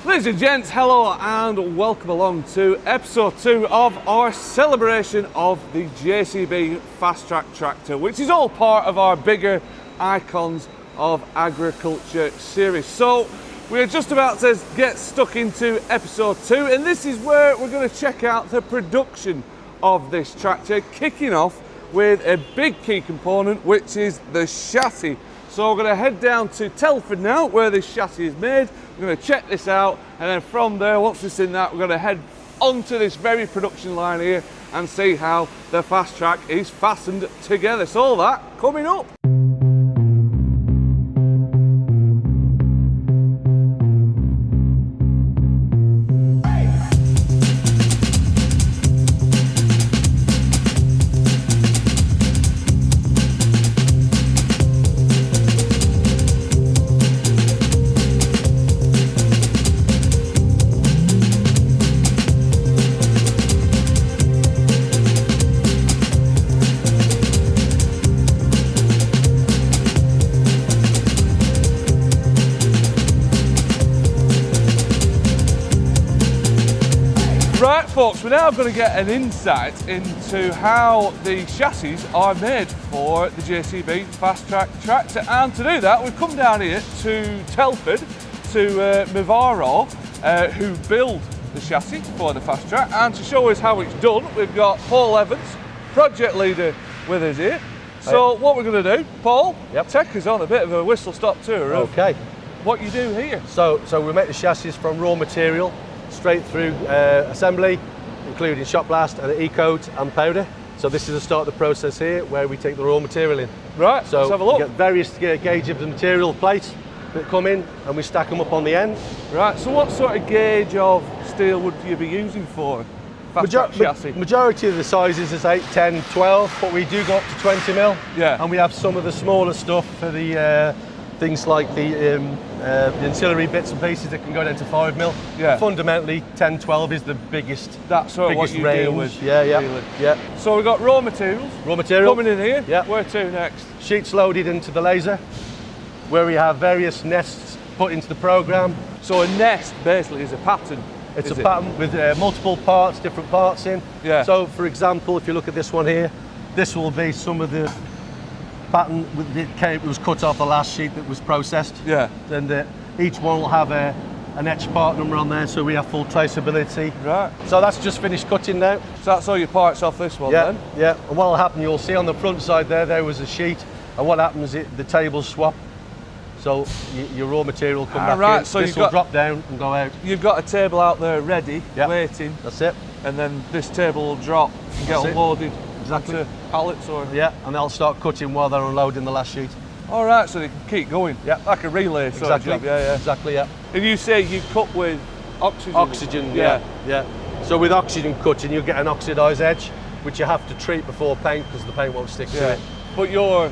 Ladies and gents, hello and welcome along to episode 2 of our celebration of the JCB Fastrac tractor, which is all part of our bigger Icons of Agriculture series. So we're just about to get stuck into episode 2, and this is where we're going to check out the production of this tractor, kicking off with a big key component, which is the chassis. So we're going to head down to Telford now, where this chassis is made. We're going to check this out, and then from there, once we've seen that, we're going to head onto this very production line here and see how the Fastrac is fastened together. So all that coming up. Right folks, we're now going to get an insight into how the chassis are made for the JCB Fastrac tractor, and to do that we've come down here to Telford to Mivaro, who build the chassis for the Fastrac, and to show us how it's done we've got Paul Evans, project leader, with us here. So what we're going to do, Paul, take us on a bit of a whistle-stop tour of what you do here. So we make the chassis from raw material straight through assembly, including shot blast and e-coat and powder. So this is the start of the process here, where we take the raw material in. Right, so let's have a look. We get various gauges of the material plates that come in, and we stack them up on the end. Right, so what sort of gauge of steel would you be using for Fastrac chassis? Majority of the sizes is 8, 10, 12, but we do go up to 20 mil. Yeah. And we have some of the smaller stuff for the things like the ancillary bits and pieces that can go down to 5 mil. Yeah. Fundamentally, 10, 12 is the biggest. That's sort of what you range. deal with. Yeah. Yeah. So we've got raw materials. Raw material. Coming in here. Yeah. Where to next? Sheets loaded into the laser, where we have various nests put into the program. So a nest basically is a pattern. It's a pattern with multiple parts, different parts in. Yeah. So for example, if you look at this one here, this will be some of the pattern it was cut off the last sheet that was processed. Yeah. And each one will have an etched part number on there, so we have full traceability. Right. So that's just finished cutting now. So that's all your parts off this one then? Yeah. And what will happen, you'll see on the front side there was a sheet, and what happens is the tables swap. So your raw material come back in. So this will drop down and go out. You've got a table out there ready, waiting. That's it. And then this table will drop and get unloaded. Exactly. Onto pallets or? Yeah, and they'll start cutting while they're unloading the last sheet. All right, so they can keep going. Yeah. Like a relay sort of job. Yeah. Exactly, yeah. And you say you cut with oxygen? Oxygen, yeah. So with oxygen cutting, you'll get an oxidised edge, which you have to treat before paint, because the paint won't stick to it. But you're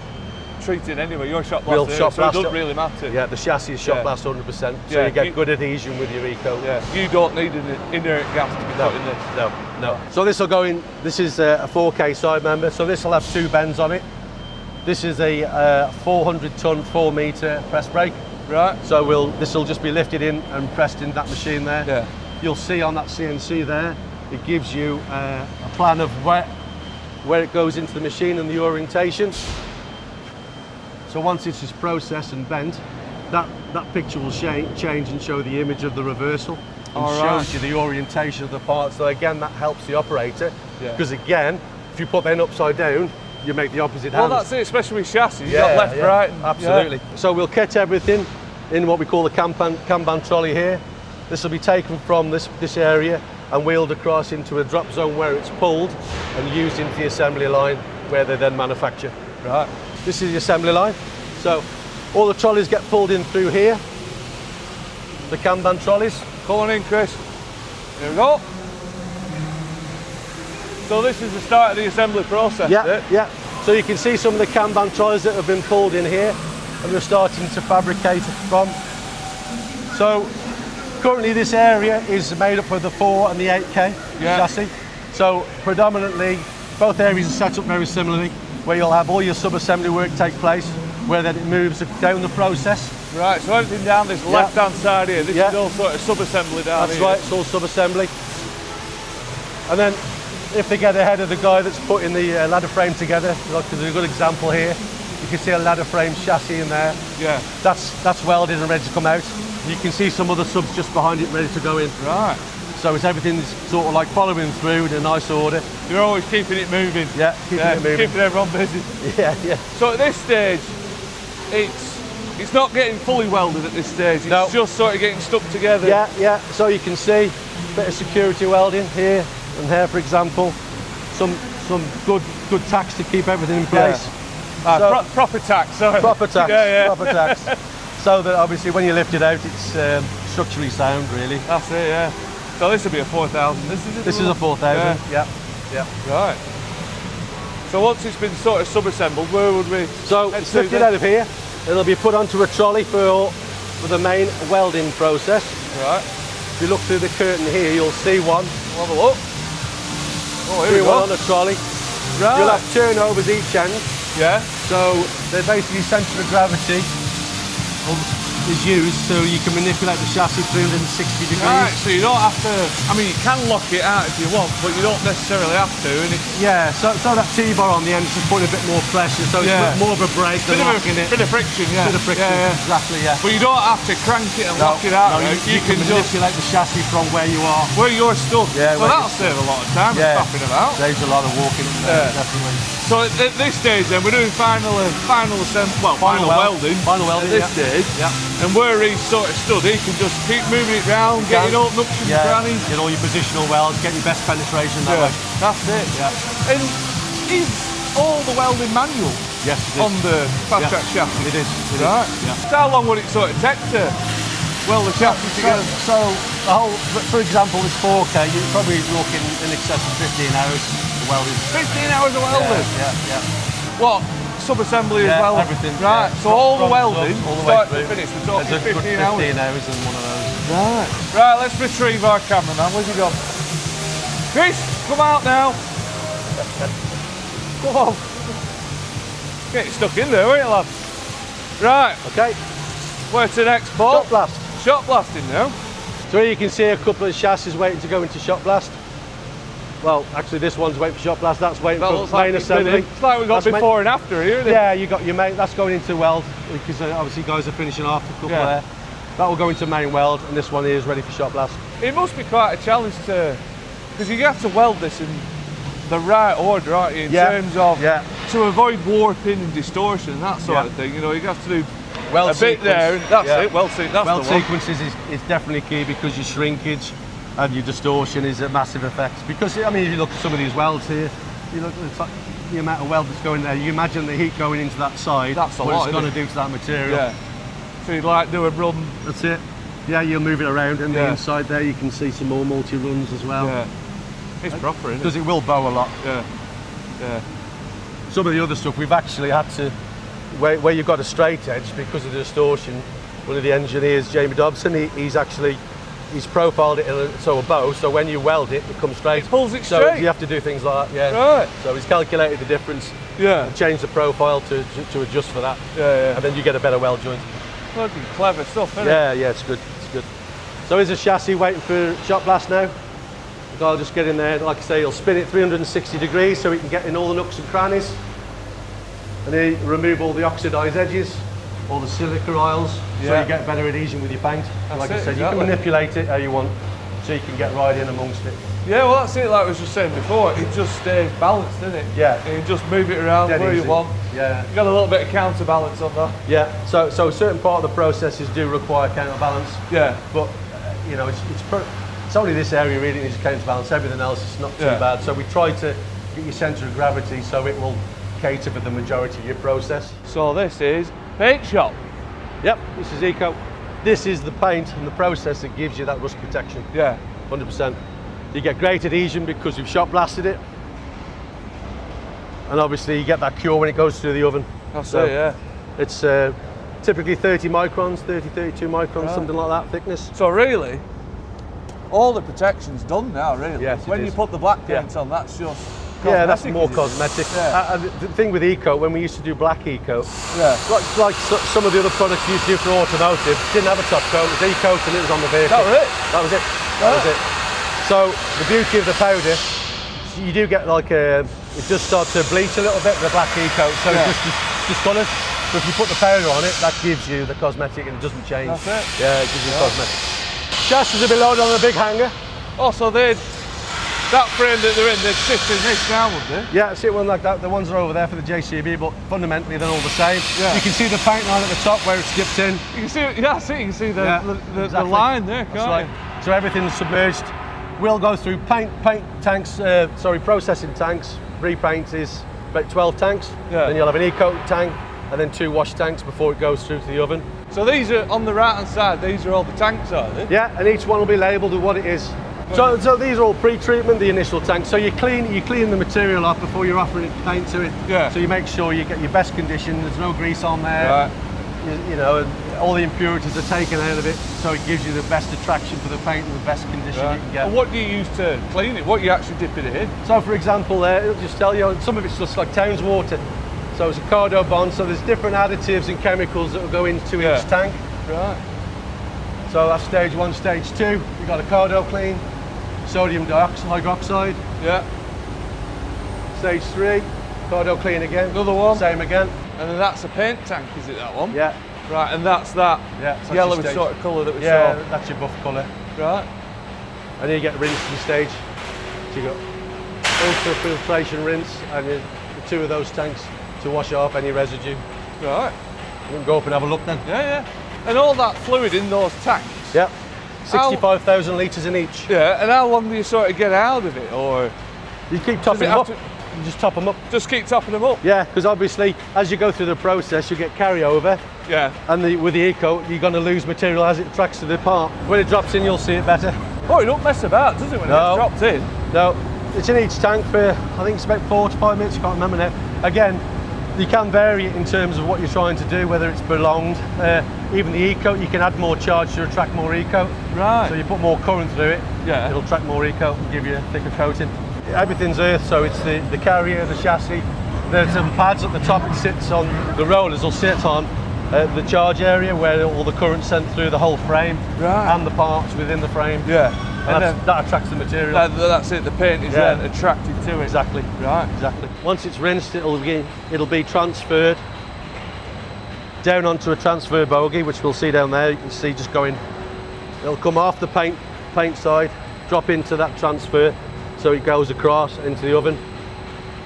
treating anyway, you're shot blasted, so it doesn't really matter. Yeah, the chassis is shot blast 100%, so you get good adhesion with your eco. Yeah, you don't need an inert gas to be cutting this. No. So this will go in, this is a 4K side member, so this will have 2 bends on it. This is a 400 ton, 4 metre press brake. Right. So this will just be lifted in and pressed in that machine there. Yeah. You'll see on that CNC there, it gives you a plan of where it goes into the machine and the orientation. So once it's just processed and bent, that picture will change and show the image of the reversal, and shows you the orientation of the parts. So again, that helps the operator, because again, if you put them upside down, you make the opposite hand. Well, that's it, especially with chassis. You've got left, right. Absolutely. So we'll kit everything in what we call the Kanban trolley here. This will be taken from this area and wheeled across into a drop zone where it's pulled and used into the assembly line, where they then manufacture. Right. This is the assembly line. So all the trolleys get pulled in through here. The Kanban trolleys. Come on in, Chris. Here we go. So this is the start of the assembly process. Yeah. So you can see some of the Kanban trolleys that have been pulled in here, and we're starting to fabricate from. So currently this area is made up of the 4 and the 8K chassis. So predominantly both areas are set up very similarly, where you'll have all your sub-assembly work take place, where then it moves down the process Right, so everything down this left-hand side here, this Yeah. is all sort of sub-assembly down That's here. right, it's all sub-assembly. And then if they get ahead of the guy that's putting the ladder frame together, like there's a good example here, you can see a ladder frame chassis in there. Yeah. That's welded and ready to come out. You can see some other subs just behind it ready to go in. Right. So it's everything's sort of like following through in a nice order. You're always keeping it moving. Yeah, keeping it moving. Keeping everyone busy. Yeah, yeah. So at this stage, it's not getting fully welded at this stage. It's just sort of getting stuck together. Yeah, yeah. So you can see a bit of security welding here and here, for example. Some good tacks to keep everything in place. Yeah. So, proper tack, sorry. proper tacks. Yeah. Proper tacks. So that obviously when you lift it out, it's structurally sound, really. That's it. Yeah. So this will be a 4000. This is a 4000. Yeah. Right. So once it's been sort of sub-assembled, where would we? So it's lifted out of here. It'll be put onto a trolley for the main welding process. Right. If you look through the curtain here, you'll see one. We'll have a look. Oh, here we go. One on a trolley. Right. You'll have turnovers each end. Yeah. So they're basically centre of gravity is used so you can manipulate the chassis 360 degrees. Right, so you don't have to, I mean you can lock it out if you want, but you don't necessarily have to. And yeah, so that T-bar on the end is just putting a bit more pressure, so it's more of a brake than locking it. Bit of friction, yeah. Bit of friction, exactly, yeah. But you don't have to crank it and lock it out. No, you can manipulate the chassis from where you are. Where you're stuck. Yeah, so that'll save a lot of time and stopping about. Saves a lot of walking in there, definitely. So at this stage then, we're doing final welding. Final welding, at this stage. Yeah. And where he's sort of stood, he can just keep moving it round, getting all nooks and crannies. Get all your positional welds, get your best penetration that way. That's it. Yeah. And is all the welding manual? Yes, it is. On the Fastrac chassis? It is. Right. Yeah. So how long would it sort of take to weld the chassis together? So the whole, for example, this 4K, you're probably looking in excess of 15 hours of welding. 15 hours of welding? Yeah. What? Sub-assembly as well? Everything. Right, so all the welding, all the start way to through. finish, we're talking There's a 15 good hours. 15 hours in one of those. Right, let's retrieve our cameraman. Where's he gone? Chris, come out now. Come on. Get stuck in there, won't you, lad? Right. Okay. Where to next, Paul? Shot blast. Shot blasting now. So here you can see a couple of chassis waiting to go into shot blast. Well, actually this one's waiting for shot blast, that's waiting for main assembly. It's like we've got before and after here, isn't it? Yeah, you got your main, that's going into weld, because obviously guys are finishing off a couple there. That will go into main weld, and this one here is ready for shot blast. It must be quite a challenge because you have to weld this in the right order, aren't you, in terms of, to avoid warping and distortion and that sort of thing, you know, you have to do weld a bit there, that's it, weld sequences is definitely key, because your shrinkage and your distortion is a massive effect. Because, I mean, if you look at some of these welds here, you look at the amount of weld that's going there, you imagine the heat going into that side, that's what it's going to do to that material. Yeah. So you'd like do a run. That's it. Yeah, you'll move it around, and the inside there you can see some more multi-runs as well. Yeah. It's proper, isn't it? Because it will bow a lot. Yeah. Some of the other stuff we've actually had to, where you've got a straight edge because of the distortion, one of the engineers, Jamie Dobson, he's profiled it so a bow, so when you weld it, it comes straight. It pulls it so straight. You have to do things like that, yeah. Right. So he's calculated the difference, and changed the profile to adjust for that. Yeah. And then you get a better weld joint. Bloody clever stuff, isn't it? Yeah, it's good. So here's a chassis waiting for shot blast now. The guy will just get in there, like I say, he'll spin it 360 degrees so he can get in all the nooks and crannies. And then remove all the oxidised edges, all the silica oils, so you get better adhesion with your paint. Like I said, you can manipulate it how you want, so you can get right in amongst it. Yeah, well that's it, like I was just saying before, it just stays balanced, doesn't it? Yeah. And you just move it around where you want. Yeah. You've got a little bit of counterbalance on that. Yeah, so a certain part of the processes do require counterbalance. Yeah. But, you know, it's only this area really needs counterbalance, everything else is not too bad. So we try to get your centre of gravity so it will cater for the majority of your process. So this is paint shop. Yep, this is Eco. This is the paint and the process that gives you that rust protection. Yeah. 100%. You get great adhesion because we've shot blasted it. And obviously you get that cure when it goes through the oven. That's it, yeah. It's typically 30 microns, 32 microns, something like that thickness. So really, all the protection's done now, really. Yes, when you put the black paint on, that's just Yeah, that's cosmetic, more is it? cosmetic. Yeah. The thing with eco, when we used to do black eco, Yeah. like some of the other products we used to do for automotive, didn't have a top coat, it was e-coat and it was on the vehicle. That was it? That was it. That was it. So the beauty of the powder, you do get like it does start to bleach a little bit, the black eco, so Yeah. it's just colours. So if you put the powder on it, that gives you the cosmetic and it doesn't change. That's it. Yeah, it gives you cosmetic. Chassis will be loaded on a big hanger. Also, that frame that they're in, they'd shift in this now, would they? Yeah, see one like that. The ones are over there for the JCB, but fundamentally they're all the same. Yeah. You can see the paint line at the top where it's dipped in. You can see, yeah, I see. You can see the Exactly. line there, can't That's right. you? So everything's submerged. We'll go through paint tanks, processing tanks. Repaint is about 12 tanks. Yeah. Then you'll have an e-coat tank and then 2 wash tanks before it goes through to the oven. So these are on the right hand side. These are all the tanks, are they? Yeah, and each one will be labelled with what it is. So these are all pre-treatment, the initial tanks. So you clean the material up before you're offering paint to it. Yeah. So you make sure you get your best condition. There's no grease on there. Right. You know, and all the impurities are taken out of it, so it gives you the best attraction for the paint and the best condition you can get. And what do you use to clean it? What are you actually dipping it in? So for example, it'll just tell you, some of it's just like Towns water. So it's a cardo bond, so there's different additives and chemicals that will go into each tank. Right. So that's stage 1, stage 2. You've got a cardo clean, sodium hydroxide. Yeah. Stage 3, cardo clean again. Another one. Same again. And then that's a paint tank, is it, that one? Yeah. Right, and that's that Yeah. So yellow that's your sort stage. of colour that we Yeah, saw. that's your buff colour. Right. And then you get rinsing stage. So you've got ultrafiltration rinse and the 2 of those tanks to wash off any residue. Right. You can go up and have a look then. Yeah, yeah. And all that fluid in those tanks. Yep. 65,000 litres in each. Yeah, and how long do you sort of get out of it, or You keep topping them have up. You just top them up. just keep topping them up? Yeah, because obviously as you go through the process, you get carryover, Yeah. and with the eco, you're going to lose material as it tracks to the part. When it drops in, you'll see it better. Oh, it don't mess about, does it, when No. it's dropped in? No, it's in each tank for, I think it's about 4 to 5 minutes, I can't remember now. Again, you can vary it in terms of what you're trying to do, whether it's prolonged. Even the eco, you can add more charge to attract more eco. Right. So you put more current through it, Yeah. it'll track more eco and give you a thicker coating. Everything's earth, so it's the carrier, the chassis. There's some pads at the top, it sits on, the rollers will sit on the charge area where all the current's sent through the whole frame Right. and the parts within the frame. Yeah. And And that attracts the material. that's it, the paint is Yeah. then attracted to it. Exactly. Right. Exactly. Once it's rinsed, it'll be transferred down onto a transfer bogey, which we'll see down there. You can see just going. It'll come off the paint side, drop into that transfer, so it goes across into the oven,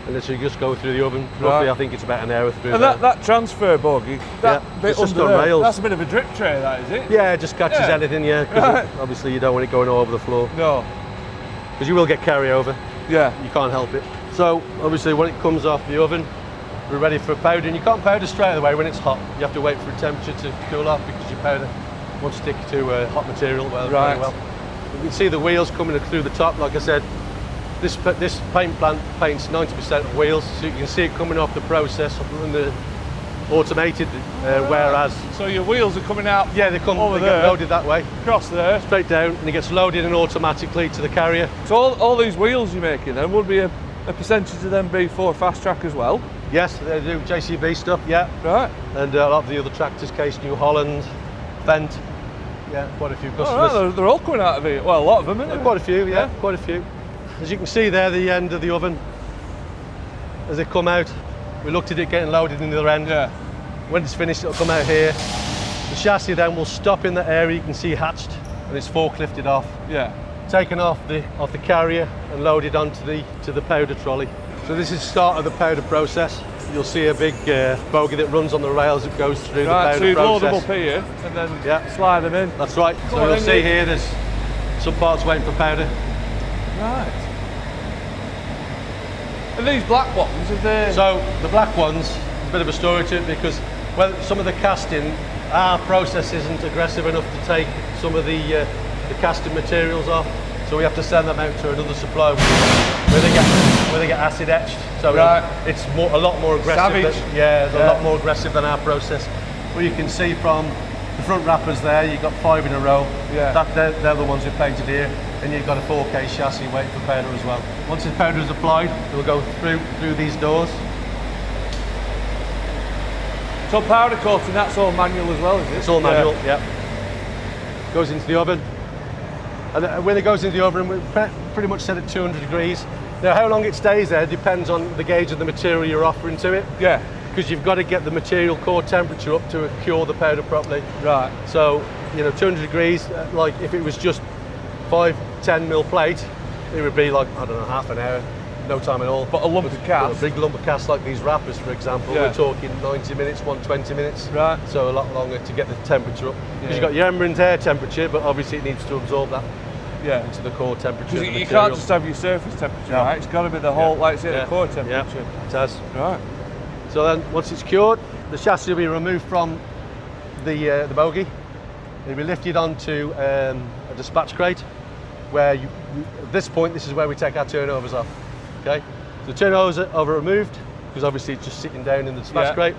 and then so you just go through the oven. Roughly, I think it's about an hour through. And there. that transfer bogey, that Yeah, bit it's just under on there, rails. that's a bit of a drip tray, that is it? Yeah, it just catches Yeah. anything. Yeah, 'cause Right. obviously you don't want it going all over the floor, No. because you will get carryover. Yeah. You can't help it. So obviously when it comes off the oven, we're ready for powdering. You can't powder straight away when it's hot. You have to wait for the temperature to cool off, because your powder won't stick to hot material very Right. well. You can see the wheels coming through the top. Like I said, this paint plant paints 90% of wheels, so you can see it coming off the process in the automated whereas So your wheels are coming out they come over they there, get loaded that way across there. straight down, and it gets loaded in automatically to the carrier. So all these wheels you're making then, would be a percentage of them be for Fastrac as well? Yes, they do JCB stuff, yeah. Right. And a lot of the other tractors, Case New Holland, Fendt, yeah, quite a few All customers. right, they're all coming out of it. Well, a lot of them, isn't there? Quite a few, Yeah. quite a few. As you can see there, the end of the oven, as they come out, we looked at it getting loaded in the other end. Yeah. When it's finished, it'll come out here. The chassis then will stop in the area you can see hatched, and it's forklifted off, Yeah. taken off the carrier and loaded onto the powder trolley. So this is the start of the powder process. You'll see a big bogey that runs on the rails that goes through the Right, powder so you load them process. up here and then Yeah. slide them in. That's right. Go So on, you'll then, see Nick. here there's some parts waiting for powder. Right. And these black ones, are they? So the black ones, there's a bit of a story to it, because some of the casting, our process isn't aggressive enough to take some of the casting materials off, so we have to send them out to another supplier where they get acid etched. So Right. it's a lot more aggressive. Savage. It's a lot more aggressive than our process. But you can see from The front wrappers there, you've got 5 in a row. Yeah. They're the ones we painted here. And you've got a 4K chassis waiting for powder as well. Once the powder is applied, it will go through these doors. So powder coating, that's all manual as well, is it? It's all manual, yeah. Goes into the oven. And when it goes into the oven, we pretty much set at 200 degrees. Now, how long it stays there depends on the gauge of the material you're offering to it. Yeah. Because you've got to get the material core temperature up to cure the powder properly. Right. So, 200 degrees, like if it was just 5-10 mil plate, it would be like, I don't know, half an hour, no time at all. But a lump of cast? A big lump of cast like these wrappers, for example, we're talking 90 minutes, 120 minutes. Right. So a lot longer to get the temperature up. Because Yeah. you've got your Emran's air temperature, but obviously it needs to absorb that into the core temperature. Because of the you material. can't just have your surface temperature, No. right? It's got to be the whole, like say, the core temperature. Yeah, it has. Right. So then, once it's cured, the chassis will be removed from the bogie. It'll be lifted onto a dispatch crate, where at this point, this is where we take our turnovers off. Okay, so the turnovers are removed because obviously it's just sitting down in the dispatch crate.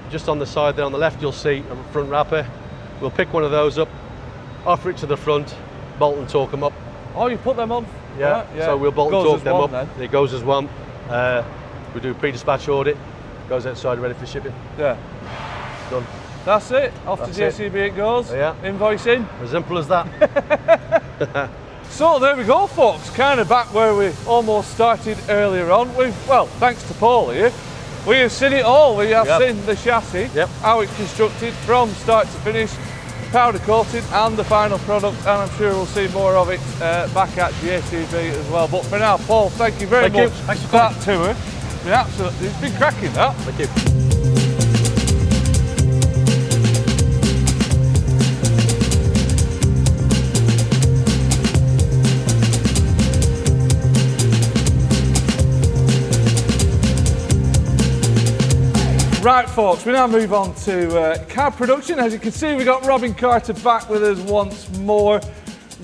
Just on the side there, on the left, you'll see a front wrapper. We'll pick one of those up, offer it to the front, bolt and torque them up. Oh, you put them on? Yeah. Right, yeah. So we'll bolt and Goes torque as them one, up. then. It goes as one. We do a pre-dispatch audit. Goes outside ready for shipping. Yeah. Done. That's it. Off That's to JCB it goes. Yeah. Invoicing. As simple as that. So there we go, folks. Kind of back where we almost started earlier on. Well, thanks to Paul here, we have seen it all. We have seen the chassis, how it's constructed from start to finish, powder coated, and the final product. And I'm sure we'll see more of it back at JCB as well. But for now, Paul, thank you very much Thanks for for that tour. Yeah, absolutely. It's been cracking, that. Thank you. Right, folks, we now move on to cab production. As you can see, we've got Robin Carter back with us once more.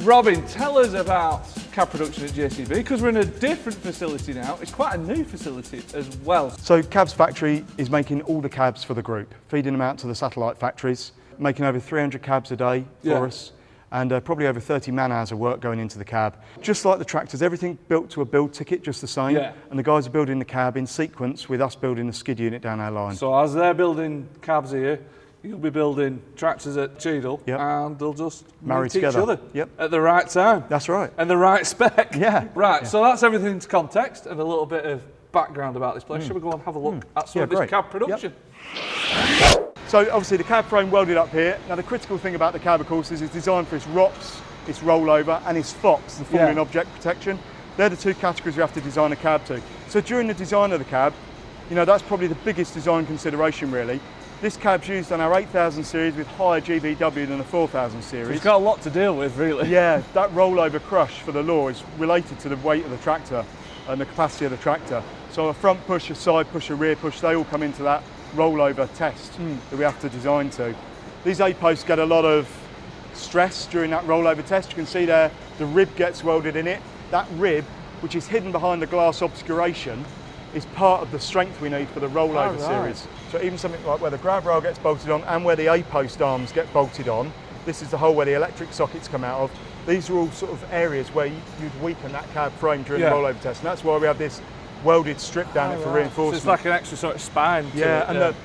Robin, tell us about cab production at JCB, because we're in a different facility now. It's quite a new facility as well. So Cabs Factory is making all the cabs for the group, feeding them out to the satellite factories, making over 300 cabs a day for us, and probably over 30 man hours of work going into the cab. Just like the tractors, everything built to a build ticket, just the same. Yeah. And the guys are building the cab in sequence with us building the skid unit down our line. So as they're building cabs here, you'll be building tractors at Cheadle, and they'll just marry meet together each other Yep. at the right time. That's right. And the right spec. Yeah. Right, so that's everything into context and a little bit of background about this place. Shall we go and have a look at some of this great. cab production? So obviously the cab frame welded up here. Now the critical thing about the cab, of course, is it's designed for its ROPS, its rollover, and its FOPS, the falling object protection. They're the two categories we have to design a cab to. So during the design of the cab, that's probably the biggest design consideration really. This cab's used on our 8000 series with higher GVW than the 4000 series. It's got a lot to deal with, really. Yeah, that rollover crush for the law is related to the weight of the tractor and the capacity of the tractor. So a front push, a side push, a rear push, they all come into that rollover test that we have to design to. These A-posts get a lot of stress during that rollover test. You can see there the rib gets welded in it. That rib, which is hidden behind the glass obscuration, is part of the strength we need for the rollover series. So even something like where the grab rail gets bolted on and where the A-post arms get bolted on, this is the hole where the electric sockets come out of. These are all sort of areas where you'd weaken that cab frame during the rollover test. And that's why we have this welded strip down it for reinforcement. So it's like an extra sort of spine to it. And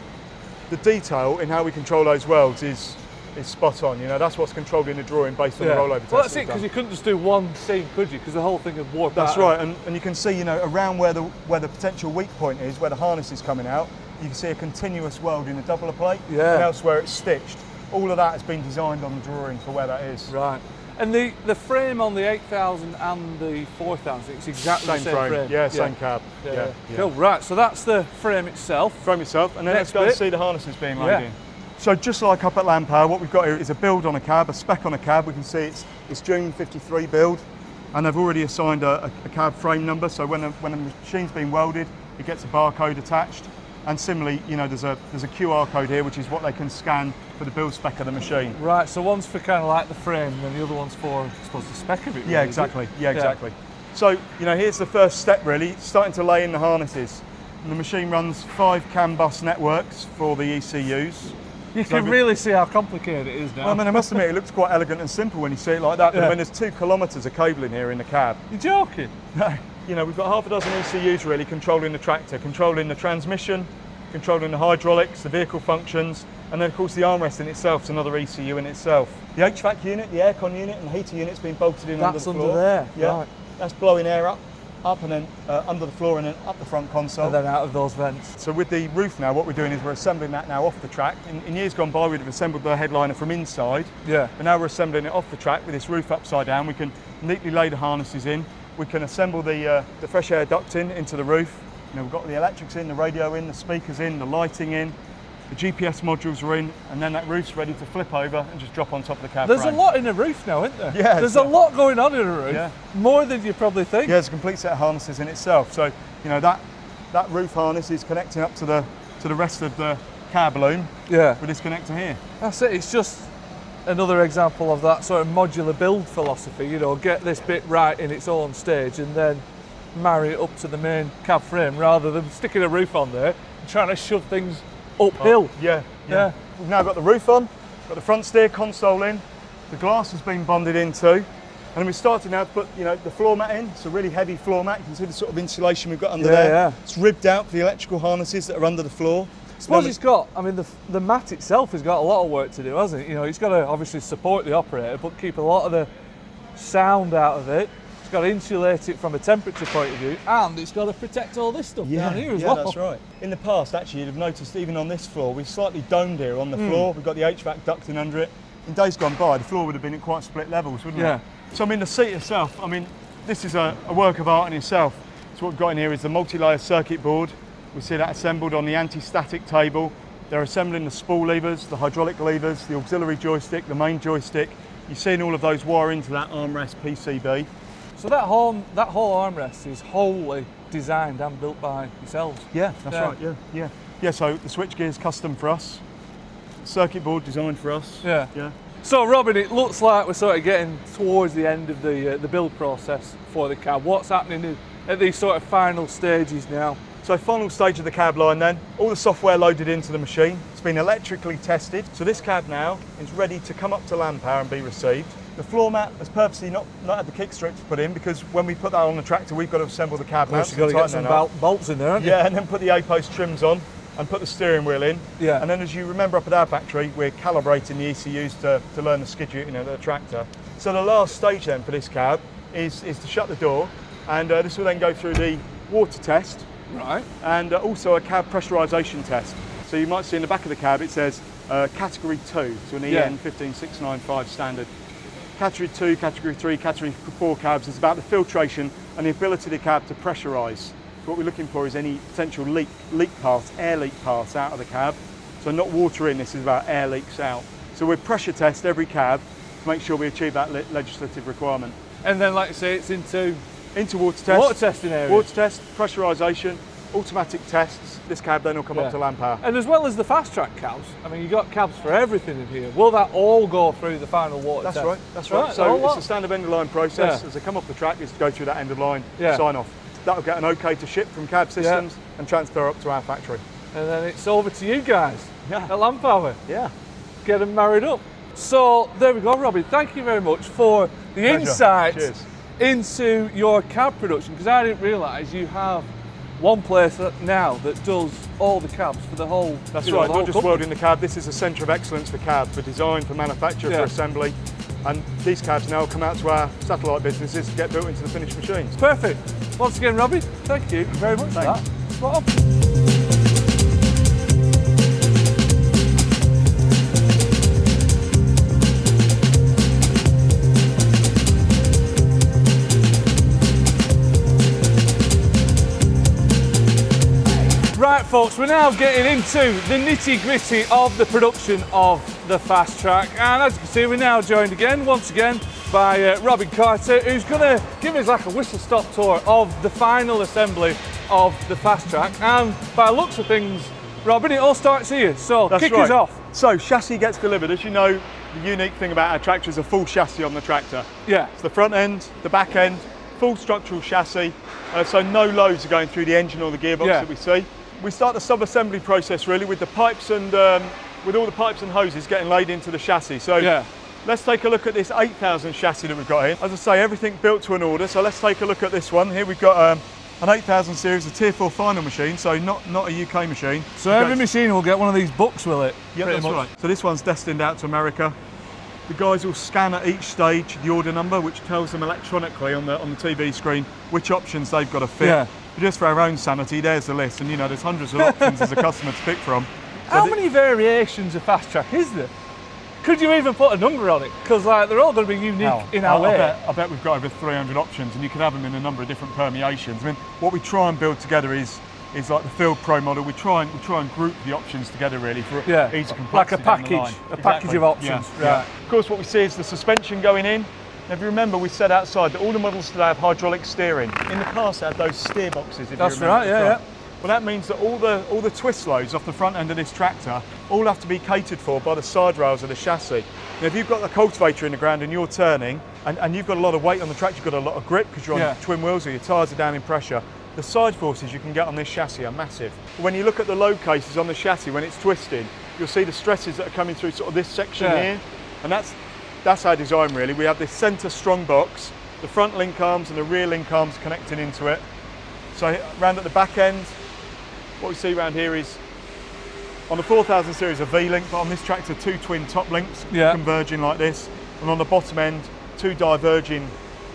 the detail in how we control those welds is spot on. That's what's controlled in the drawing based on the rollover test. Well, that's it, because you couldn't just do one seam, could you? Because the whole thing would warp out. That's right, and you can see, around where the potential weak point is, where the harness is coming out, you can see a continuous weld in the doubler plate, and elsewhere it's stitched. All of that has been designed on the drawing for where that is. Right. And the frame on the 8000 and the 4000, it's exactly the same frame. Yeah, same cab. Yeah. Cool, right, so that's the frame itself. And then let's go and see the harnesses being laid in. So just like up at LandPower, what we've got here is a build on a cab, a spec on a cab. We can see it's June 53 build, and they've already assigned a cab frame number. So when a machine's been welded, it gets a barcode attached. And similarly, there's a QR code here, which is what they can scan for the build spec of the machine. Right, so one's for kind of like the frame, and the other one's for, I suppose, the spec of it. Yeah, exactly. Yeah, exactly. So, here's the first step really, starting to lay in the harnesses. And the machine runs 5 CAN bus networks for the ECUs. You can really see how complicated it is now. Well, I mean, I must admit, it looks quite elegant and simple when you see it like that. But I mean, there's 2 kilometres of cabling here in the cab. You're joking? No, you know, we've got half a dozen ECUs really controlling the tractor, controlling the transmission, controlling the hydraulics, the vehicle functions, and then of course the armrest in itself is another ECU in itself. The HVAC unit, the aircon unit, and the heater unit's been bolted in under the floor. That's under there, yeah. right. That's blowing air up and then under the floor and then up the front console. And then out of those vents. So with the roof now, what we're doing is we're assembling that now off the track. In years gone by, we'd have assembled the headliner from inside. Yeah. But now we're assembling it off the track with this roof upside down. We can neatly lay the harnesses in. We can assemble the fresh air ducting into the roof. You know, we've got the electrics in, the radio in, the speakers in, the lighting in, the GPS modules are in, and then that roof's ready to flip over and just drop on top of the cab There's frame. a lot in the roof now, isn't there? Yeah. There's a lot going on in the roof. Yeah. More than you probably think. Yeah, there's a complete set of harnesses in itself. So, you know, that roof harness is connecting up to the rest of the cab loom. Yeah. With this connector here. That's it. It's just another example of that sort of modular build philosophy. You know, get this bit right in its own stage and then marry it up to the main cab frame rather than sticking a roof on there and trying to shove things uphill. Oh, yeah. We've now got the roof on, got the front steer console in, the glass has been bonded in too, and we're starting now to put, you know, the floor mat in. It's a really heavy floor mat. You can see the sort of insulation we've got under there. Yeah. It's ribbed out for the electrical harnesses that are under the floor. I suppose it's got, I mean, the mat itself has got a lot of work to do, hasn't it? You know, it's got to obviously support the operator, but keep a lot of the sound out of it. It's got to insulate it from a temperature point of view, and it's got to protect all this stuff down here as well. Yeah, that's right. In the past, actually, you'd have noticed even on this floor, we've slightly domed here on the floor. We've got the HVAC ducting under it. In days gone by, the floor would have been at quite split levels, wouldn't it? So, I mean, the seat itself, I mean, this is a work of art in itself. So what we've got in here is the multi-layer circuit board. We see that assembled on the anti-static table. They're assembling the spool levers, the hydraulic levers, the auxiliary joystick, the main joystick. You're seeing all of those wire into that armrest PCB. So that whole armrest is wholly designed and built by yourselves? Yeah, that's right, yeah. Yeah, so the switchgear is custom for us. Circuit board designed for us. Yeah. So Robin, it looks like we're sort of getting towards the end of the build process for the cab. What's happening at these sort of final stages now? So final stage of the cab line then, all the software loaded into the machine. It's been electrically tested. So this cab now is ready to come up to LandPower and be received. The floor mat has purposely not had the kick strips put in because when we put that on the tractor, we've got to assemble the cab mounts. You've got to get some bolts in there, haven't you? Yeah, and then put the A-post trims on and put the steering wheel in. Yeah. And then as you remember up at our factory, we're calibrating the ECUs to learn the skid unit of the tractor. So the last stage then for this cab is to shut the door, and this will then go through the water test. Right. And also a cab pressurisation test. So you might see in the back of the cab it says Category 2, so an EN 15695 standard. Category 2, Category 3, Category 4 cabs is about the filtration and the ability of the cab to pressurise. So what we're looking for is any potential leak paths, air leak paths out of the cab. So not water in, this is about air leaks out. So we pressure test every cab to make sure we achieve that legislative requirement. And then, like you say, it's into water test. Water testing area. Water test, pressurisation, automatic tests. This cab then will come up to LandPower. And as well as the Fastrac cabs, I mean, you've got cabs for everything in here. Will that all go through the final water test? That's right. So it's a standard end of line process. As they come off the track, is to go through that end of line sign off. That'll get an OK to ship from cab systems and transfer up to our factory. And then it's over to you guys at LandPower. Yeah. Get them married up. So there we go, Robin. Thank you very much for the Pleasure. insight Cheers. into your cab production, because I didn't realise you have one place now that does all the cabs for the whole. That's right, not just welding the cab. This is a centre of excellence for cab, for design, for manufacture, for assembly. And these cabs now come out to our satellite businesses to get built into the finished machines. Perfect. Once again, Robin, thank you very much for that. Spot on. Right folks, we're now getting into the nitty-gritty of the production of the Fastrac, and as you can see we're now joined once again by Robin Carter, who's going to give us like a whistle-stop tour of the final assembly of the Fastrac. And by the looks of things, Robin, it all starts here, so kick us off. So chassis gets delivered. As you know, the unique thing about our tractor is a full chassis on the tractor. Yeah. It's the front end, the back end, full structural chassis, so no loads are going through the engine or the gearbox that we see. We start the sub-assembly process really with the pipes and with all the pipes and hoses getting laid into the chassis. So Yeah. let's take a look at this 8000 chassis that we've got here. As I say, everything built to an order. So let's take a look at this one. Here we've got an 8000 series, a tier 4 final machine, so not a UK machine. So every machine will get one of these books, will it? Yeah, Pretty that's much. right. So this one's destined out to America. The guys will scan at each stage the order number, which tells them electronically on the TV screen which options they've got to fit. Yeah. But just for our own sanity, there's the list, and you know there's hundreds of options as a customer to pick from. So How many variations of Fastrac is there? Could you even put a number on it? Because like they're all going to be unique in our way. I bet we've got over 300 options, and you can have them in a number of different permeations. I mean, what we try and build together is like the Field Pro model. We try and group the options together really for easy complexity. Like a down the package, line. a package of options. Yeah, Right. yeah. Of course, what we see is the suspension going in. Now, if you remember, we said outside that all the models today have hydraulic steering. In the past, they had those steer boxes. If That's you remember right. at the Yeah, front. Well, that means that all the twist loads off the front end of this tractor all have to be catered for by the side rails of the chassis. Now, if you've got a cultivator in the ground and you're turning, and you've got a lot of weight on the tractor, you've got a lot of grip because you're on twin wheels or your tyres are down in pressure, the side forces you can get on this chassis are massive. When you look at the load cases on the chassis, when it's twisted, you'll see the stresses that are coming through sort of this section here, and that's our design really. We have this centre strong box, the front link arms and the rear link arms connecting into it. So round at the back end, what we see around here is on the 4000 series a V-link, but on this tractor 2 twin top links converging like this, and on the bottom end 2 diverging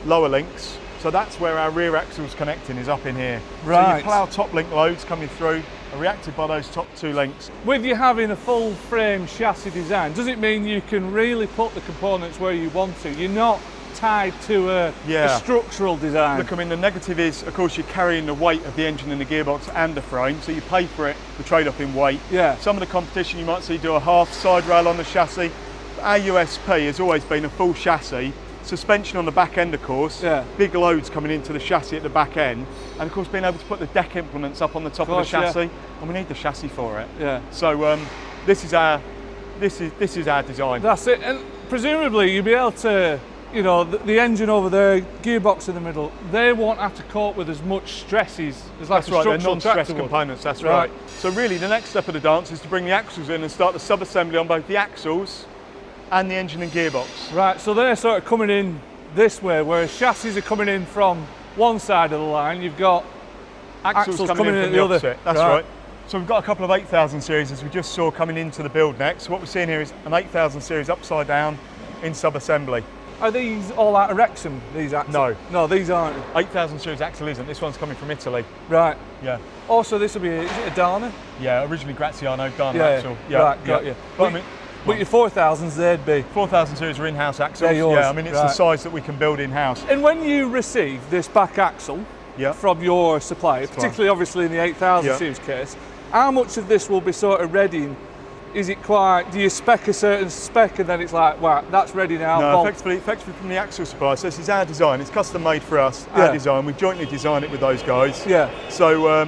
lower links. So that's where our rear axle's connecting, is up in here. Right. So your plough top link loads coming through are reacted by those top 2 links. With you having a full frame chassis design, does it mean you can really put the components where you want to? You're not tied to a structural design. Look, I mean, the negative is, of course, you're carrying the weight of the engine and the gearbox and the frame, so you pay for it, the trade-off in weight. Yeah. Some of the competition you might see do a half side rail on the chassis. Our USP has always been a full chassis, suspension on the back end, of course, big loads coming into the chassis at the back end, and of course being able to put the deck implements up on the top of the chassis, and we need the chassis for it. Yeah. So this is our design. That's it, and presumably you'll be able to, you know, the engine over there, gearbox in the middle, they won't have to cope with as much stresses as like that's right, they're non-stress tractor components, that's right. So really the next step of the dance is to bring the axles in and start the sub-assembly on both the axles and the engine and gearbox. Right, so they're sort of coming in this way, whereas chassis are coming in from one side of the line, you've got axles coming in from the opposite. That's right. So we've got a couple of 8000 series, as we just saw, coming into the build next. So what we're seeing here is an 8000 series upside down in sub-assembly. Are these all out of Wrexham, these axles? No. No, these aren't. 8000 series axle isn't. This one's coming from Italy. Right. Yeah. Also, this will be, is it a Dana? Yeah, originally Graziano, Dana axle. Yeah. Right, got you. But your 4000s, they'd be? 4000 series are in-house axles. Yours. Yeah, I mean, it's the size that we can build in-house. And when you receive this back axle from your supplier, particularly obviously in the 8000 series case, how much of this will be sort of ready? Is it quite, do you spec a certain spec and then it's like, wow, that's ready now? No, effectively from the axle supplier. So this is our design, it's custom made for us, our design. We jointly design it with those guys. Yeah. So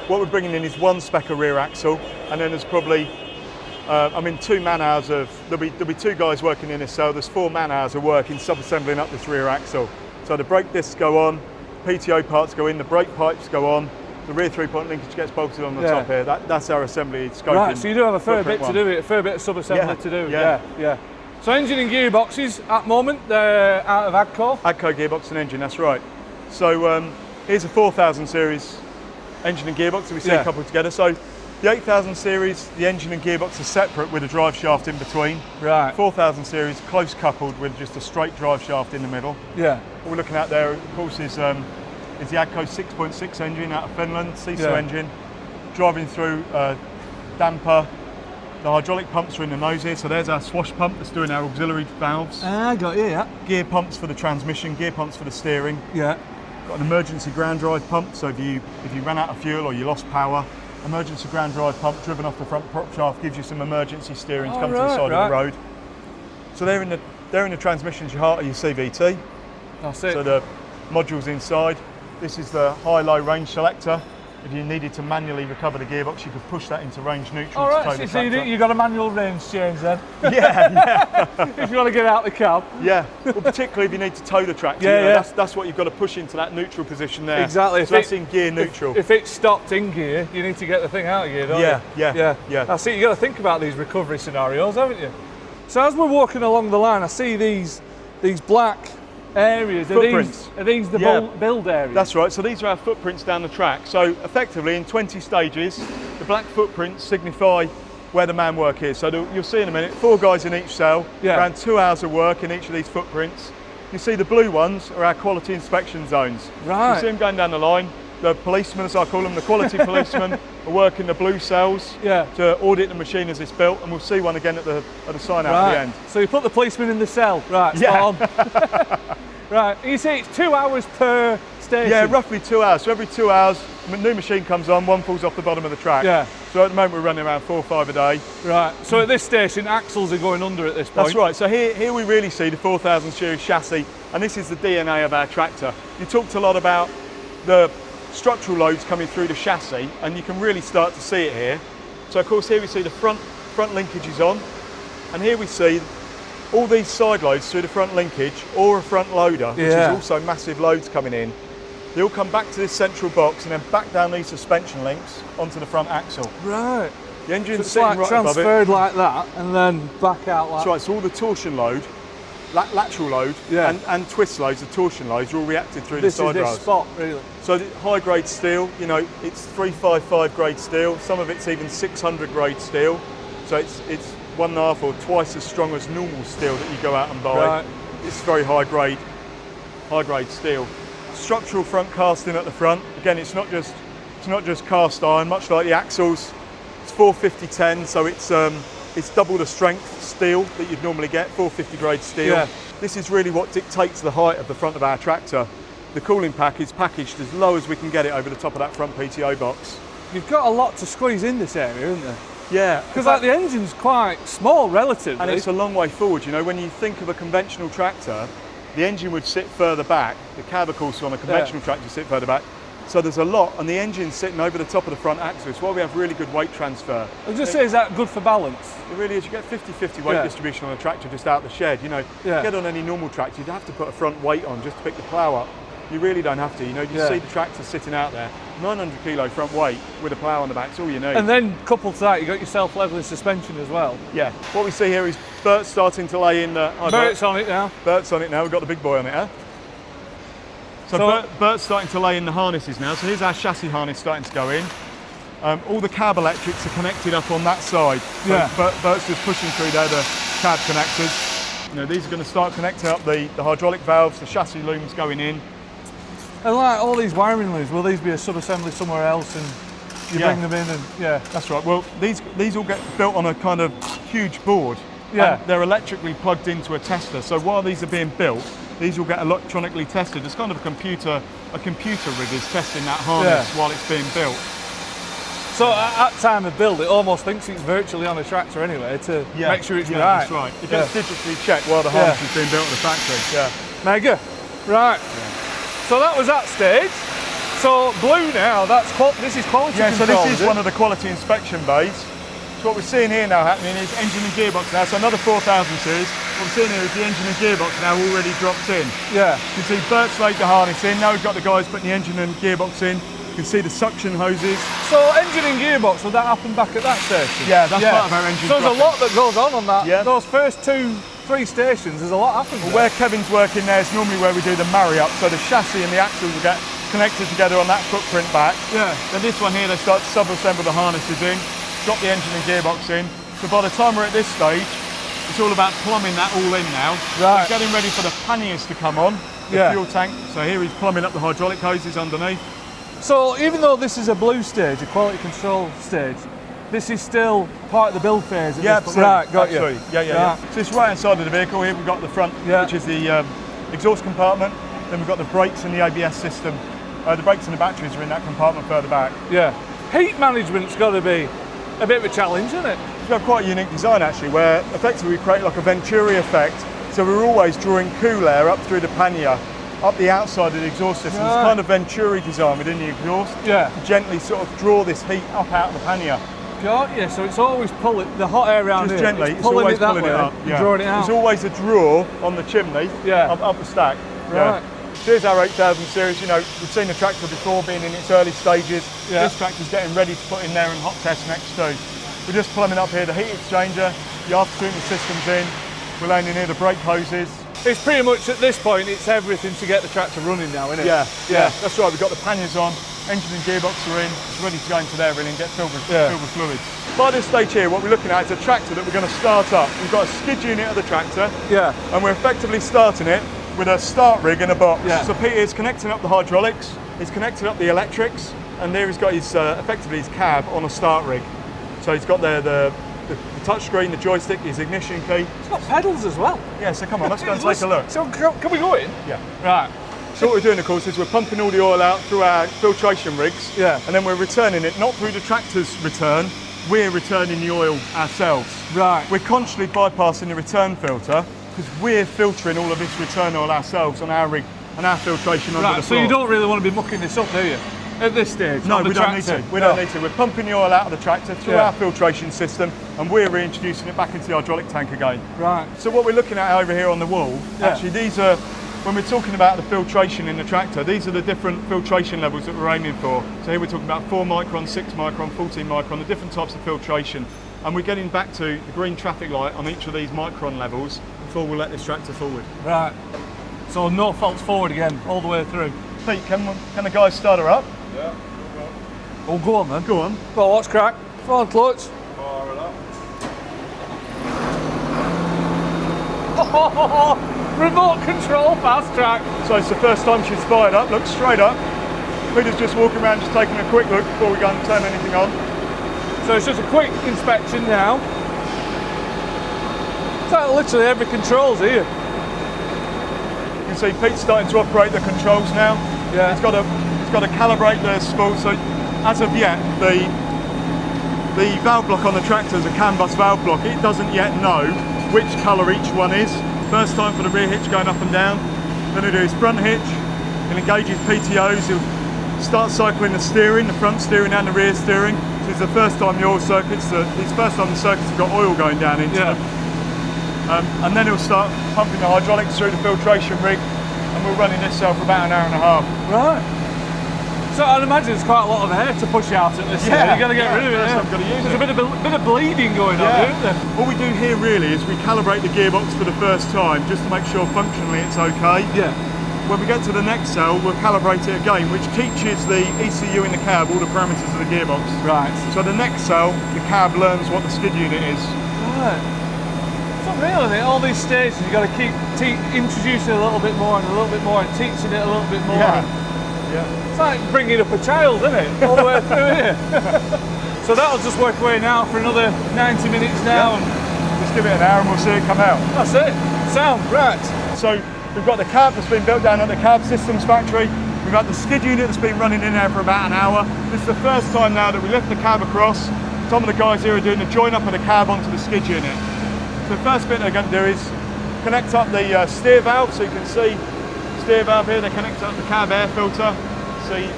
what we're bringing in is one spec of rear axle, and then there's probably, 2 man hours of, there'll be 2 guys working in this cell, there's 4 man hours of work in sub-assembling up this rear axle. So the brake discs go on, PTO parts go in, the brake pipes go on, the rear 3-point linkage gets bolted on the top here. That's our assembly scoping. Right, so you do have a fair bit to do, a fair bit of sub-assembly to do. Yeah. So engine and gearboxes at the moment, they're out of Agco? Agco gearbox and engine, that's right. So here's a 4000 series engine and gearbox that we see coupled together. So the 8000 series, the engine and gearbox are separate with a drive shaft in between. Right. 4000 series, close coupled with just a straight drive shaft in the middle. Yeah. What we're looking at there, of course, is the Agco 6.6 engine out of Finland, CISO engine, driving through damper. The hydraulic pumps are in the nose here, so there's our swash pump that's doing our auxiliary valves. Got you, yeah. Gear pumps for the transmission, gear pumps for the steering. Yeah. Got an emergency ground drive pump, so if you ran out of fuel or you lost power, emergency ground drive pump driven off the front prop shaft gives you some emergency steering to come to the side of the road. So they're in the transmission's your heart of your CVT. That's it. So the modules inside. This is the high-low range selector if you needed to manually recover the gearbox, you could push that into range neutral All to right, tow the so tractor. you've got a manual range change then. Yeah, If you want to get out the cab. yeah. Well, particularly if you need to tow the tractor, Yeah, you know, yeah. that's what you've got to push into that neutral position there. Exactly. So that's in gear neutral. If it's stopped in gear, you need to get the thing out of gear, don't Yeah, you? yeah. That's it. You've got to think about these recovery scenarios, haven't you? So as we're walking along the line, I see these black areas. Footprints. Are these the Yeah. build areas? That's right, so these are our footprints down the track. So effectively in 20 stages, the black footprints signify where the man work is. So you'll see in a minute, 4 guys in each cell, Yeah. around 2 hours of work in each of these footprints. You see the blue ones are our quality inspection zones. Right. You see them going down the line. The policemen, as I call them, the quality policemen, are working the blue cells Yeah. to audit the machine as it's built, and we'll see one again at the sign out at the end. So you put the policeman in the cell. Right, Yeah. spot on. Right, you see it's 2 hours per station. Yeah, roughly 2 hours. So every 2 hours, a new machine comes on, one falls off the bottom of the track. Yeah. So at the moment we're running around 4 or 5 a day. Right, so at this station, axles are going under at this point. That's right. So here we really see the 4000 series chassis, and this is the DNA of our tractor. You talked a lot about the structural loads coming through the chassis, and you can really start to see it here. So of course here we see the front linkages on, and here we see all these side loads through the front linkage or a front loader, which Yeah. is also massive loads coming in. They all come back to this central box and then back down these suspension links onto the front axle. Right. The engine's It's sitting like right above it. transferred like that and then back out like That's right, so all the torsion load, lateral load Yeah. and twist loads, the torsion loads are all reacted through this the side is this rails. spot, really. So the high grade steel, you know, it's 355 grade steel, some of it's even 600 grade steel. So it's 1.5 or twice as strong as normal steel that you go out and buy. Right. It's very high grade steel. Structural front casting at the front. Again, it's not just cast iron, much like the axles. It's 450-10, so it's double the strength steel that you'd normally get, 450 grade steel. Yeah. This is really what dictates the height of the front of our tractor. The cooling pack is packaged as low as we can get it over the top of that front PTO box. You've got a lot to squeeze in this area, isn't there? Yeah. Because like the engine's quite small relatively. And it's a long way forward, you know, when you think of a conventional tractor, the engine would sit further back, the cab of course on a conventional tractor would sit further back, so there's a lot, and the engine's sitting over the top of the front axle. It's why we have really good weight transfer. I was just say, is that good for balance? It really is. You get 50-50 weight Yeah. distribution on a tractor just out the shed. You know, Yeah. get on any normal tractor, you'd have to put a front weight on just to pick the plough up. You really don't have to. You know, you Yeah. see the tractor sitting out there, 900 kilo front weight with a plough on the back. It's all you need. And then coupled to that, you've got your self-leveling suspension as well. yeah, what we see here is Bert's starting to lay in the. Hi, Bert's on it now. Bert's on it now. We've got the big boy on it, huh? So Bert's starting to lay in the harnesses now. So here's our chassis harness starting to go in. All the cab electrics are connected up on that side. So Yeah. Bert's just pushing through there the cab connectors. You know, these are going to start connecting up the hydraulic valves, the chassis looms going in. And like all these wiring looms, will these be a sub-assembly somewhere else and you Yeah. bring them in and yeah. That's right. Well, these all get built on a kind of huge board. Yeah. And they're electrically plugged into a tester. So while these are being built, these will get electronically tested. It's kind of a computer rig is testing that harness while it's being built. So at time of build, it almost thinks it's virtually on a tractor anyway to make sure it's right. That's right. It gets digitally checked while the harness is being built at the factory. Yeah. Mega. Right. So that was that stage. So blue now, this is quality Yeah, so control, this is one of the quality inspection bays. So what we're seeing here now happening is engine and gearbox now. So another 4000 series. What we're seeing here is the engine and gearbox now already dropped in. Yeah. You can see Bert's laid the harness in. Now we've got the guys putting the engine and gearbox in. You can see the suction hoses. So engine and gearbox, would that happen back at that station? Yeah, that's part of our engine. So there's a lot that goes on that. Yeah. Those first 2-3 stations, there's a lot happens. Well, where Kevin's working there is normally where we do the marry up. So the chassis and the axles will get connected together on that footprint back. Yeah. Then this one here, they start to sub-assemble the harnesses in, drop the engine and gearbox in. So by the time we're at this stage, it's all about plumbing that all in now. Right. We're getting ready for the panniers to come on, the Yeah. fuel tank. So here he's plumbing up the hydraulic hoses underneath. So even though this is a blue stage, a quality control stage, this is still part of the build phase. Yeah, absolutely. Right, got absolutely. you. Yeah. So it's right inside of the vehicle. Here we've got the front, which is the exhaust compartment. Then we've got the brakes and the ABS system. The brakes and the batteries are in that compartment further back. Yeah. Heat management's got to be a bit of a challenge, isn't it? We've got quite a unique design actually, where effectively we create like a Venturi effect. So we're always drawing cool air up through the pannier up the outside of the exhaust system. It's kind of Venturi design within the exhaust. Yeah. To gently sort of draw this heat up out of the pannier. Got you. So it's always pulling the hot air around Just here. gently, It's pulling always it that pulling way, it up. and drawing it out. There's always a draw on the chimney up the stack. Right. Here's our 8000 series. You know, we've seen the tractor before being in its early stages. Yeah. This tractor's getting ready to put in there and hot test next too. We're just plumbing up here the heat exchanger, the after-treatment system's in. We're laying in here the brake hoses. It's pretty much at this point, it's everything to get the tractor running now, isn't it? Yeah, that's right. We've got the panniers on, engine and gearbox are in. It's ready to go into there really and get filled with fluids. By this stage here, what we're looking at is a tractor that we're going to start up. We've got a skid unit of the tractor, and we're effectively starting it with a start rig and a box. So Peter is connecting up the hydraulics, he's connecting up the electrics, and there he's got his effectively his cab on a start rig. So he's got the touch screen, the joystick, his ignition key. It's got pedals as well. Yeah, so come on, let's go and take a look. So can we go in? Yeah. Right. So what we're doing, of course, is we're pumping all the oil out through our filtration rigs, and then we're returning it, not through the tractor's return, we're returning the oil ourselves. Right. We're constantly bypassing the return filter because we're filtering all of this return oil ourselves on our rig and our filtration under the floor. So you don't really want to be mucking this up, do you? At this stage? No, we don't need to. We don't need to. We're pumping the oil out of the tractor through our filtration system and we're reintroducing it back into the hydraulic tank again. Right. So what we're looking at over here on the wall, actually these are, when we're talking about the filtration in the tractor, these are the different filtration levels that we're aiming for. So here we're talking about 4 micron, 6 micron, 14 micron, the different types of filtration. And we're getting back to the green traffic light on each of these micron levels before we let this tractor forward. Right. So no faults forward again, all the way through. Pete, can the guys start her up? Yeah. Oh, go on then. Go on. Well, what's crack? Front clutch. Fire it up. Oh, remote control Fastrac. So it's the first time she's fired up. Look straight up. Peter's just walking around, just taking a quick look before we go and turn anything on. So it's just a quick inspection now. It's like literally every control's here. You can see Pete's starting to operate the controls now. Yeah. He's got to calibrate the spool. So as of yet, the valve block on the tractor is a CAN bus valve block. It doesn't yet know which colour each one is. First time for the rear hitch going up and down. Then he'll do his front hitch. He'll engage his PTOs. He'll start cycling the steering, the front steering and the rear steering. So it's the first time the oil circuits, it's the first time the circuits have got oil going down into them. And then he'll start pumping the hydraulics through the filtration rig, and we're running this cell for about an hour and a half. Right. So I'd imagine it's quite a lot of air to push out at this stage. You've got to get rid of it. There's a bit of bleeding going on, isn't there? What we do here really is we calibrate the gearbox for the first time just to make sure functionally it's okay. Yeah. When we get to the next cell, we'll calibrate it again, which teaches the ECU in the cab all the parameters of the gearbox. Right. So the next cell, the cab learns what the skid unit is. Right. It's unreal, isn't it? All these stages, you've got to keep introducing it a little bit more and a little bit more and teaching it a little bit more. Yeah. It's like bringing up a child, isn't it? All the way through here. So that'll just work away now for another 90 minutes now. And just give it an hour and we'll see it come out. That's it. Sound, right. So we've got the cab that's been built down at the Cab Systems factory. We've got the skid unit that's been running in there for about an hour. This is the first time now that we lift the cab across. Some of the guys here are doing the join up of the cab onto the skid unit. So the first bit they're going to do is connect up the steer valve. So you can see the steer valve here, they connect up the cab air filter. See,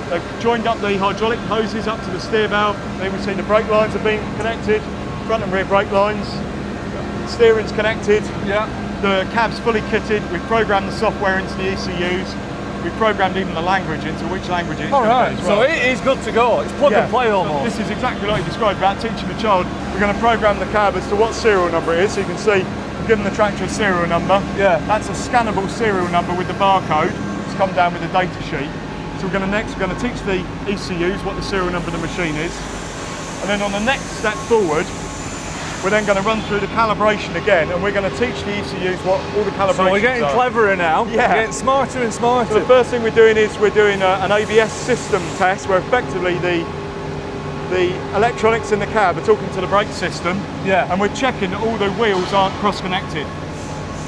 they've joined up the hydraulic hoses up to the steer valve. Then we see the brake lines have been connected, front and rear brake lines. Steering's connected. Yeah. The cab's fully kitted. We've programmed the software into the ECUs. We've programmed even the language into which language it's going to be as well. So it is good to go. It's plug and play almost. This is exactly like you described about teaching the child. We're going to program the cab as to what serial number it is. So you can see we've given the tractor a serial number. Yeah. That's a scannable serial number with the barcode. It's come down with the data sheet. So we're going to teach the ECUs what the serial number of the machine is. And then on the next step forward, we're then going to run through the calibration again, and we're going to teach the ECUs what all the calibrations are. So we're getting cleverer now. Yeah. We're getting smarter and smarter. So the first thing we're doing is we're doing an ABS system test, where effectively the electronics in the cab are talking to the brake system. Yeah. And we're checking that all the wheels aren't cross-connected.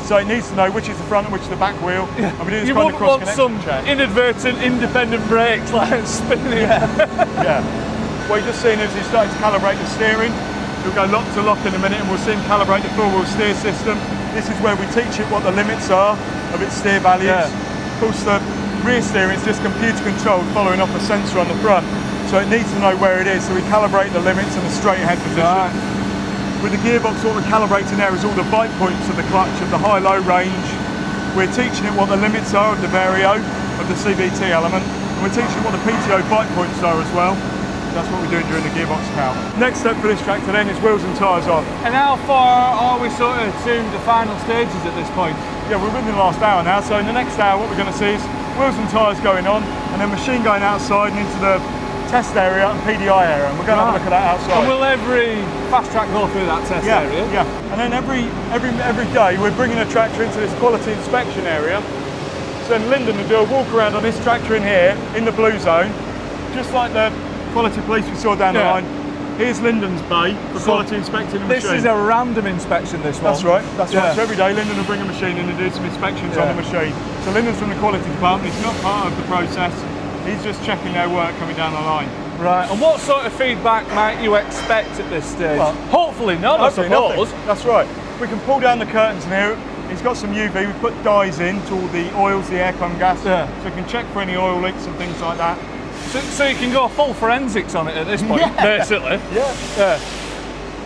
So it needs to know which is the front and which is the back wheel. Yeah. And we do this you kind of wouldn't want some check. inadvertent independent brakes like spinning. Yeah. What you're just seeing is he's starting to calibrate the steering. He'll go lock to lock in a minute and we'll see him calibrate the four-wheel steer system. This is where we teach it what the limits are of its steer values. Of course, the rear steering is just computer controlled, following off a sensor on the front. So it needs to know where it is, so we calibrate the limits and the straight ahead position. Right. With the gearbox, what we're calibrating there is all the bite points of the clutch, of the high-low range. We're teaching it what the limits are of the vario, of the CVT element, and we're teaching it what the PTO bite points are as well. That's what we're doing during the gearbox count. Next step for this tractor then is wheels and tyres off. And how far are we sort of to the final stages at this point? Yeah, we're within the last hour now, so in the next hour what we're going to see is wheels and tyres going on, and then machine going outside and into the test area and PDI area, and we're going to have a look at that outside. And will every Fastrac go through that test area? Yeah, and then every day we're bringing a tractor into this quality inspection area. So then Lyndon will do a walk around on this tractor in here, in the blue zone, just like the quality police we saw down the line. Here's Lyndon's bay for quality inspecting the machine. This is a random inspection, this one. That's right, that's right. So every day Lyndon will bring a machine in and do some inspections on the machine. So Lyndon's from the quality department, he's not part of the process, he's just checking their work coming down the line. Right, and what sort of feedback might you expect at this stage? Well, hopefully none, I suppose. That's right. We can pull down the curtains in here. He's got some UV, we put dyes in to all the oils, the aircon gas, so we can check for any oil leaks and things like that. So you can go full forensics on it at this point, basically. Yeah.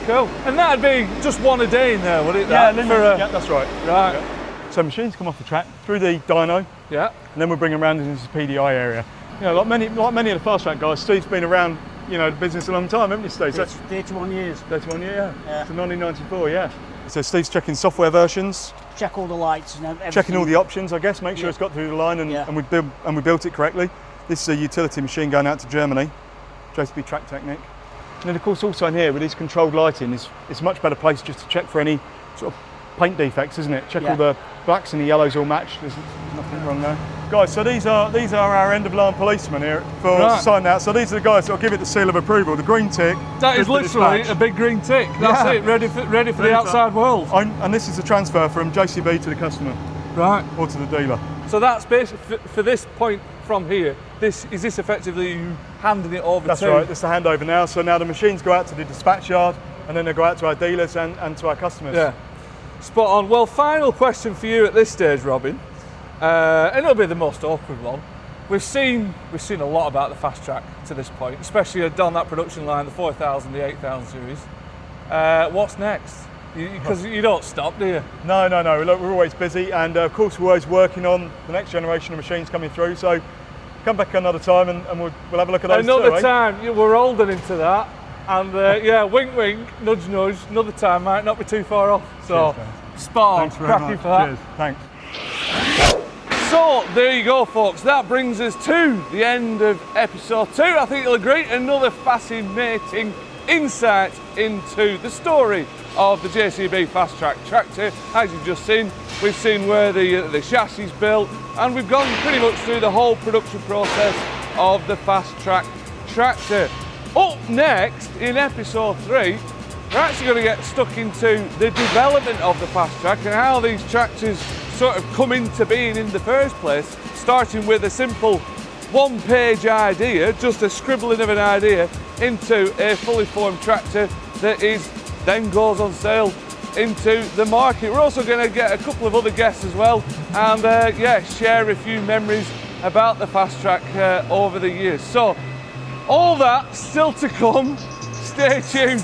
Cool. And that'd be just one a day in there, would it? Yeah, that's right. Right. Yeah. So machines come off the track through the dyno, and then we'll bring them around into the PDI area. You know, like many of the Fastrac guys, Steve's been around, you know, the business a long time, haven't you, Steve? It's 31 years. 31 years, yeah. So 1994, yeah. So Steve's checking software versions. Check all the lights and everything. Checking all the options, I guess, make sure it's got through the line and we built it correctly. This is a utility machine going out to Germany, JCB Track Technique. And then of course also in here with this controlled lighting, it's a much better place just to check for any sort of paint defects, isn't it? Check all the blacks and the yellows all matched, there's nothing wrong there. Guys, so these are our end of line policemen here for signing out. So these are the guys that will give it the seal of approval, the green tick. That is literally a big green tick. That's it, ready for the outside world. And this is the transfer from JCB to the customer. Right. Or to the dealer. So that's basically, for this point from here, is this effectively you handing it over That's right, this is the handover now. So now the machines go out to the dispatch yard and then they go out to our dealers and to our customers. Yeah, spot on. Well, final question for you at this stage, Robin, and it'll be the most awkward one. We've seen a lot about the Fastrac to this point, especially on that production line, the 4000, the 8000 series. What's next? Because you don't stop, do you? No. Look, we're always busy, and of course we're always working on the next generation of machines coming through. So come back another time, and we'll have a look at those. Another time, we're older into that, and wink, wink, nudge, nudge. Another time might not be too far off. So spot on, cracking for that. Cheers. Thanks. So there you go, folks. That brings us to the end of episode 2. I think you'll agree, another fascinating insight into the story of the JCB Fastrac tractor. As you've just seen, we've seen where the chassis is built, and we've gone pretty much through the whole production process of the Fastrac tractor. Up next, in episode 3, we're actually going to get stuck into the development of the Fastrac and how these tractors sort of come into being in the first place, starting with a simple one-page idea, just a scribbling of an idea, into a fully formed tractor that then goes on sale into the market. We're also going to get a couple of other guests as well, and share a few memories about the Fastrac over the years. So all that still to come. Stay tuned.